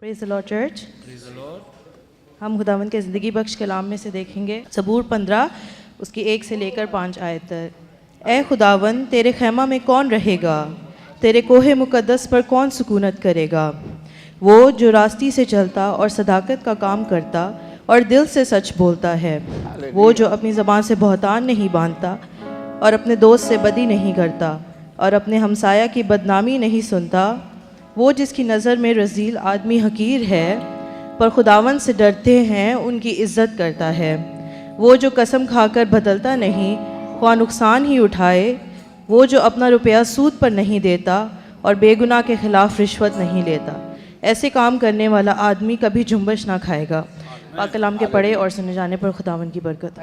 Praise the Lord church. Praise the Lord. हम खुदावंद के ज़िंदगी बख्श कलाम में से देखेंगे ज़बूर 15 उसकी 1 से लेकर 5 आयत तक। ए खुदावंद, तेरे खैमा में कौन रहेगा? तेरे कोहे मुक़द्दस पर कौन सुकूनत करेगा? वो जो रास्ती से चलता और सदाकत का काम करता और दिल से सच बोलता है, वो जो अपनी ज़बान से बहतान नहीं बांधता और अपने दोस्त से बदी नहीं करता और अपने हमसाया की बदनामी नहीं सुनता, वो जिसकी नज़र में रज़ील आदमी हकीर है पर खुदावंद से डरते हैं उनकी इज़्ज़त करता है। वो जो कसम खाकर बदलता नहीं, ख्वाह नुकसान ही उठाए, वो जो अपना रुपया सूद पर नहीं देता और बेगुनाह के ख़िलाफ़ रिश्वत नहीं लेता, ऐसे काम करने वाला आदमी कभी जुम्बश ना खाएगा। पाक कलाम के पढ़े और सुने जाने पर खुदावंद की बरकत।